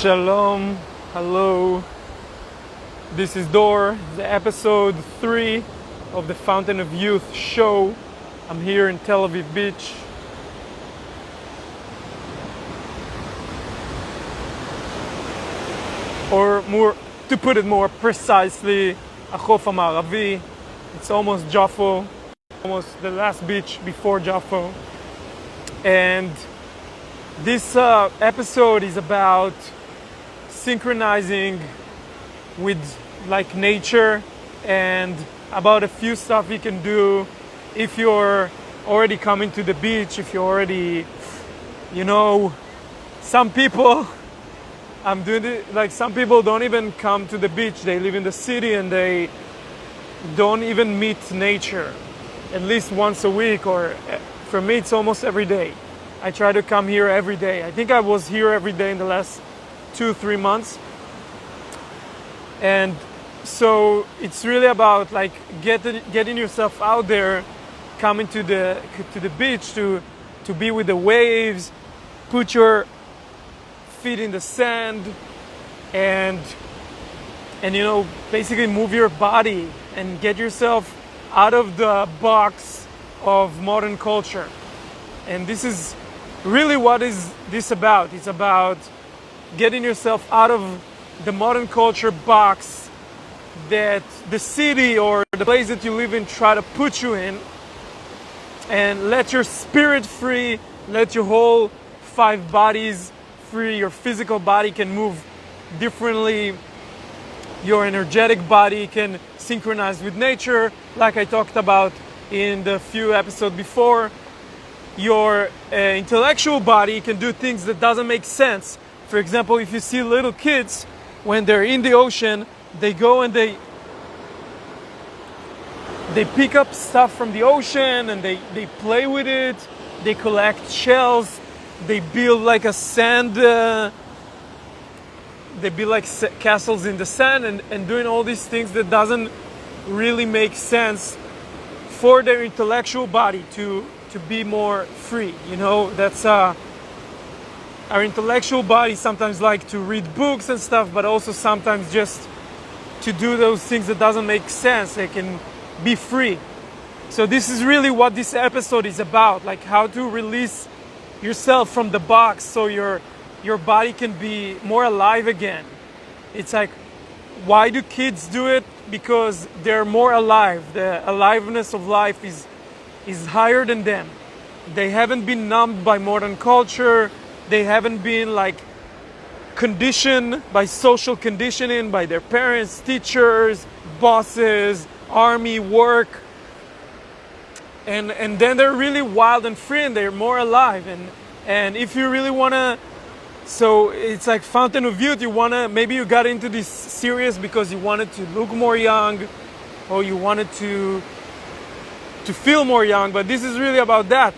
Shalom, hello. This is Dor, the episode 3 of the Fountain of Youth show. I'm here in Tel Aviv Beach. Or more, to put it more precisely, 𝕿𝑒𝑓 𝕨. It's almost Jaffa, almost the last beach before Jaffa. And this episode is about synchronizing with nature and about a few stuff you can do if you're already coming to the beach, if you're already, some people, I'm doing it, some people don't even come to the beach. They live in the city and they don't even meet nature at least once a week, or for me it's almost every day. I try to come here every day. I think I was here every day in the last 2-3 months. And so it's really about getting yourself out there, coming to the beach to be with the waves, put your feet in the sand, and basically move your body and get yourself out of the box of modern culture. And this is really what is this about. It's about getting yourself out of the modern culture box that the city or the place that you live in try to put you in, and let your spirit free, let your whole 5 bodies free. Your physical body can move differently. Your energetic body can synchronize with nature, like I talked about in the few episodes before. Your intellectual body can do things that doesn't make sense. For example, if you see little kids, when they're in the ocean, they go and they pick up stuff from the ocean and they play with it. They collect shells. They build they build castles in the sand and doing all these things that doesn't really make sense for their intellectual body to be more free. That's our intellectual body sometimes like to read books and stuff, but also sometimes just to do those things that doesn't make sense. They can be free. So this is really what this episode is about, how to release yourself from the box so your body can be more alive again. It's why do kids do it? Because they're more alive. The aliveness of life is higher than them. They haven't been numbed by modern culture. They haven't been conditioned by social conditioning, by their parents, teachers, bosses, army, work. And then they're really wild and free and they're more alive. And if you really want to, so it's like Fountain of Youth, maybe you got into this series because you wanted to look more young, or you wanted to feel more young, but this is really about that,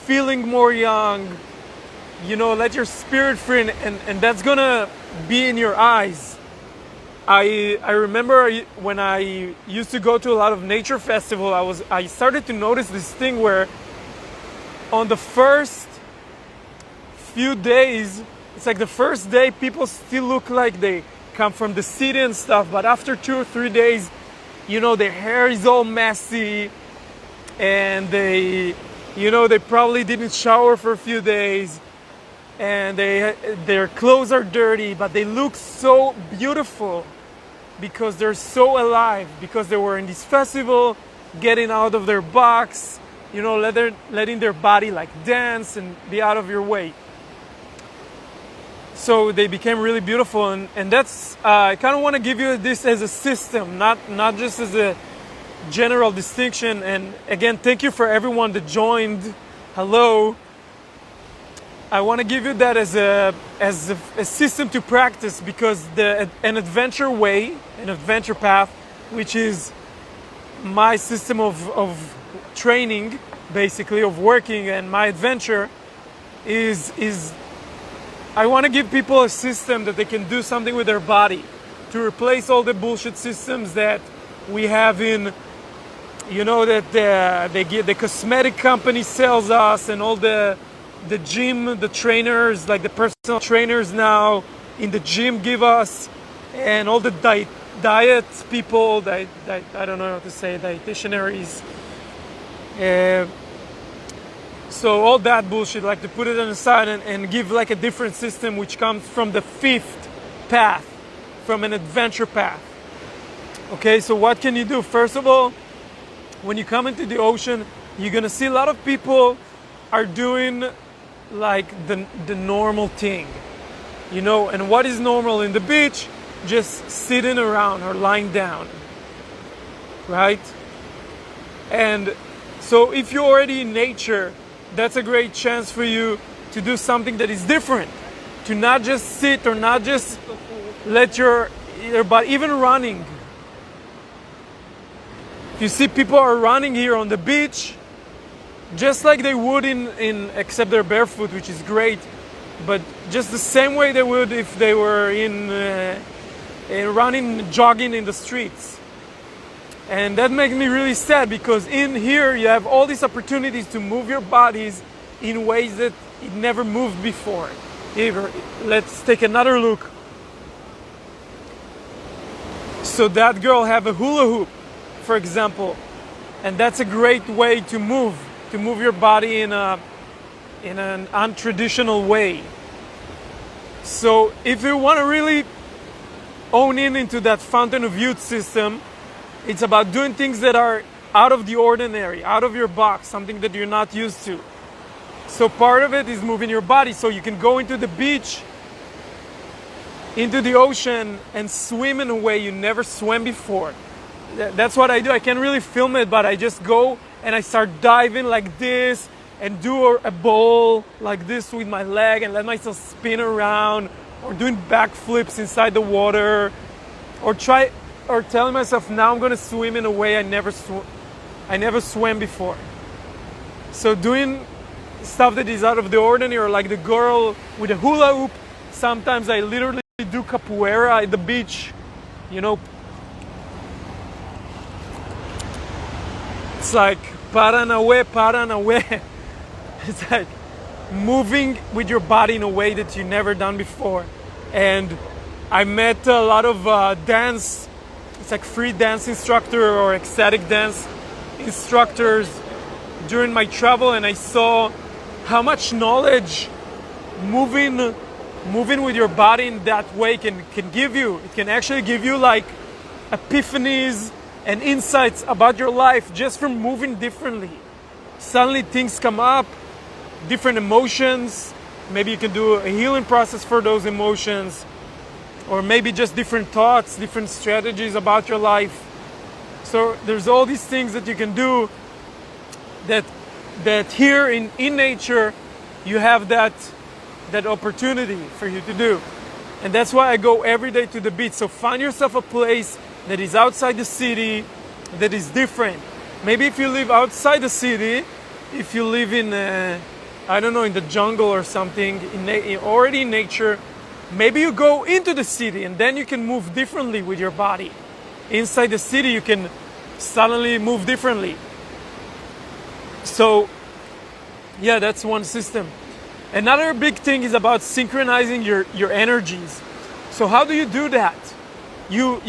feeling more young, let your spirit free, and that's gonna be in your eyes. I remember when I used to go to a lot of nature festivals, I started to notice this thing where on the first few days, it's the first day people still look like they come from the city and stuff, but after 2 or 3 days, their hair is all messy, and they probably didn't shower for a few days, and their clothes are dirty, but they look so beautiful because they're so alive, because they were in this festival, getting out of their box, letting their body dance and be out of your way. So they became really beautiful, and that's I kind of want to give you this as a system, not just as a general distinction. And again, thank you for everyone that joined. Hello. I want to give you that as a system to practice, because an adventure way, an adventure path, which is my system of training, basically, of working, and my adventure is I want to give people a system that they can do something with their body to replace all the bullshit systems that we have in, that the cosmetic company sells us, and all the the gym, the trainers, like the personal trainers now in the gym give us, and all the diet people, I don't know how to say, dietitianaries. So all that bullshit, like to put it on the side and give like a different system which comes from the fifth path, from an adventure path. Okay, so what can you do? First of all, when you come into the ocean, you're gonna see a lot of people are doing like the normal thing, you know. And what is normal in the beach? Just sitting around or lying down, right? And so if you're already in nature, that's a great chance for you to do something that is different, to not just sit or not just let your body, even running. You see people are running here on the beach just like they would in except they're barefoot, which is great, but just the same way they would if they were in running, jogging in the streets. And that makes me really sad, because in here you have all these opportunities to move your bodies in ways that it never moved before. Let's take another look. So that girl have a hula hoop, for example, and that's a great way to move your body in an untraditional way. So if you want to really own into that fountain of youth system, it's about doing things that are out of the ordinary, out of your box, something that you're not used to. So part of it is moving your body, so you can go into the beach, into the ocean, and swim in a way you never swam before. That's what I do. I can't really film it, but I just go and I start diving like this and do a bowl like this with my leg and let myself spin around, or doing backflips inside the water, or telling myself now I'm going to swim in a way I never swam before. So doing stuff that is out of the ordinary, or like the girl with a hula hoop. Sometimes I literally do capoeira at the beach, you know. It's like 𝑒𝑥𝑎𝑚𝑝𝑙𝑒. It's like moving with your body in a way that you've never done before. And I met a lot of dance, it's like free dance instructor or ecstatic dance instructors during my travel, and I saw how much knowledge moving with your body in that way can give you. It can actually give you like epiphanies and insights about your life just from moving differently. Suddenly things come up, different emotions. Maybe you can do a healing process for those emotions, or maybe just different thoughts, different strategies about your life. So there's all these things that you can do that here in nature you have that opportunity for you to do. And that's why I go every day to the beach. So find yourself a place that is outside the city, that is different. Maybe if you live outside the city, if you live in I don't know, in the jungle or something, already in nature, maybe you go into the city and then you can move differently with your body. Inside the city you can suddenly move differently. So yeah, that's one system. Another big thing is about synchronizing your energies. So how do you do that? You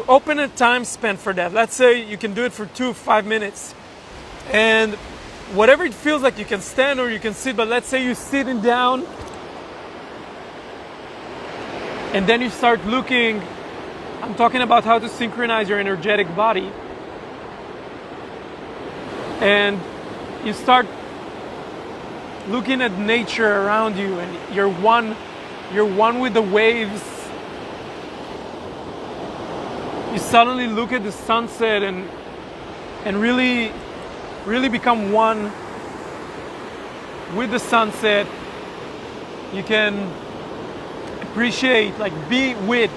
open a time span for that. Let's say you can do it for 5 minutes. And whatever it feels like, you can stand or you can sit, but let's say you're sitting down and then you start looking. I'm talking about how to synchronize your energetic body. And you start looking at nature around you, and you're one with the waves. You suddenly look at the sunset and really become one with the sunset. You can appreciate, like, be with.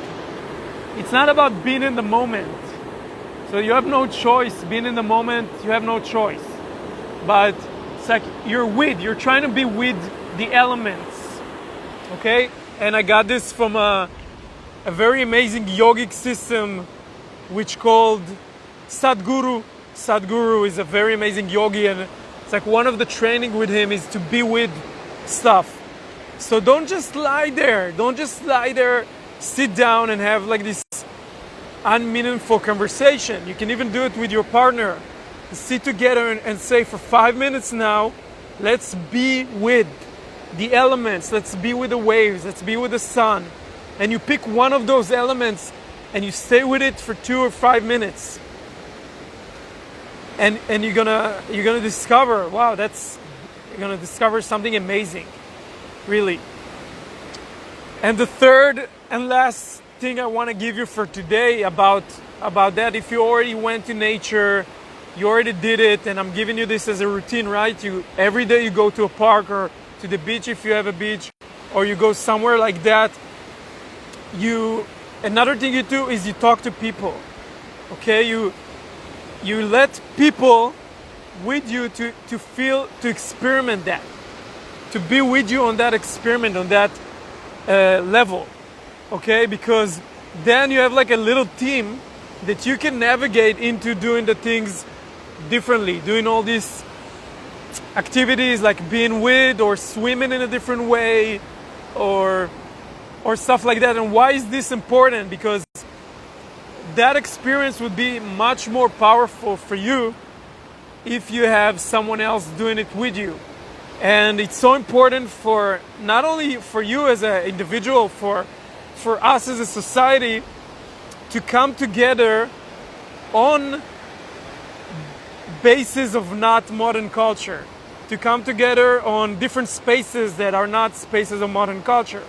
It's not about being in the moment. So you have no choice. Being in the moment, you have no choice. But it's like you're trying to be with the elements. Okay? And I got this from a very amazing yogic system which called Sadhguru. Sadhguru is a very amazing yogi, and It's like one of the training with him is to be with stuff. So don't just lie there. Don't just lie there, sit down and have like this unmeaningful conversation. You can even do it with your partner. Sit together and say, for 5 minutes now, let's be with the elements. Let's be with the waves. Let's be with the sun. And you pick one of those elements and you stay with it for 2 or 5 minutes. And you're gonna discover, wow, you're gonna discover something amazing. Really. And the third and last thing I want to give you for today about that, if you already went to nature, you already did it, and I'm giving you this as a routine, right? Every day you go to a park or to the beach if you have a beach, or you go somewhere like that. Another thing you do is you talk to people. Okay, you let people with you to experiment that, to be with you on that experiment, on that level. Okay, because then you have like a little team that you can navigate into doing the things differently, doing all these activities like being with or swimming in a different way or stuff like that. And why is this important? Because that experience would be much more powerful for you if you have someone else doing it with you. And it's so important for not only for you as an individual, for us as a society to come together on basis of not modern culture, to come together on different spaces that are not spaces of modern culture.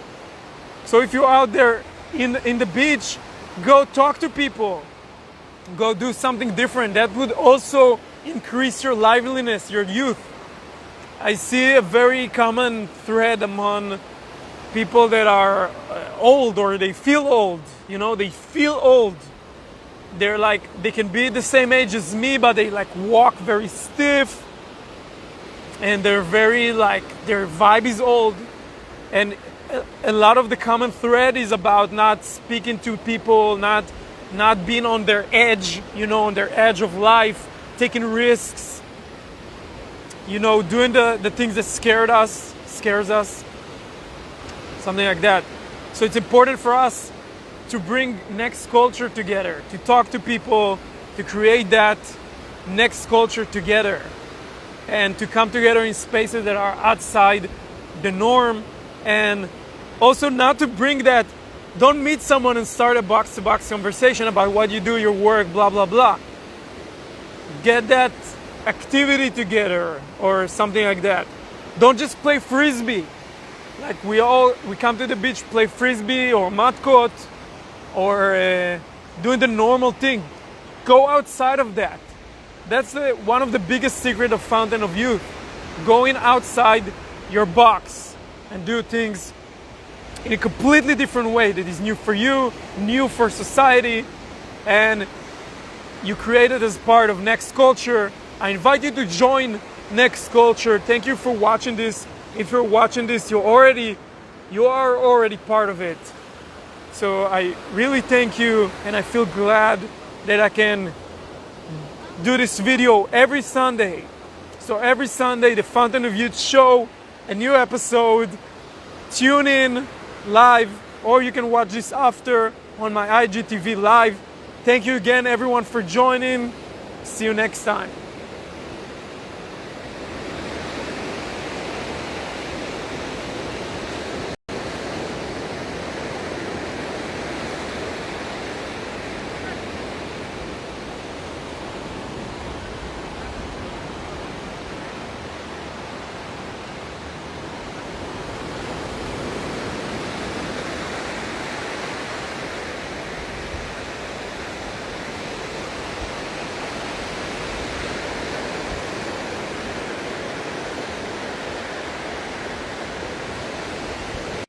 So if you're out there in the beach, go talk to people, go do something different. That would also increase your liveliness, your youth. I see a very common thread among people that are old, or they feel old. They feel old. They're like, they can be the same age as me, but they like walk very stiff, and they're very like, their vibe is old. And a lot of the common thread is about not speaking to people, not being on their edge, on their edge of life, taking risks, doing the things that scares us, something like that. So it's important for us to bring next culture together, to talk to people, to create that next culture together, and to come together in spaces that are outside the norm. And also not to bring that, don't meet someone and start a box-to-box conversation about what you do, your work, blah, blah, blah. Get that activity together or something like that. Don't just play frisbee. Like we come to the beach, play frisbee or mat-court or doing the normal thing. Go outside of that. That's one of the biggest secrets of Fountain of Youth. Going outside your box and do things in a completely different way that is new for you, new for society, and you create it as part of Next Culture. I invite you to join Next Culture. Thank you for watching this. If you're watching this, you are already part of it. So I really thank you, and I feel glad that I can do this video every Sunday. So every Sunday, the Fountain of Youth show, a new episode. Tune in live, or you can watch this after on my IGTV live. Thank you again, everyone, for joining. See you next time.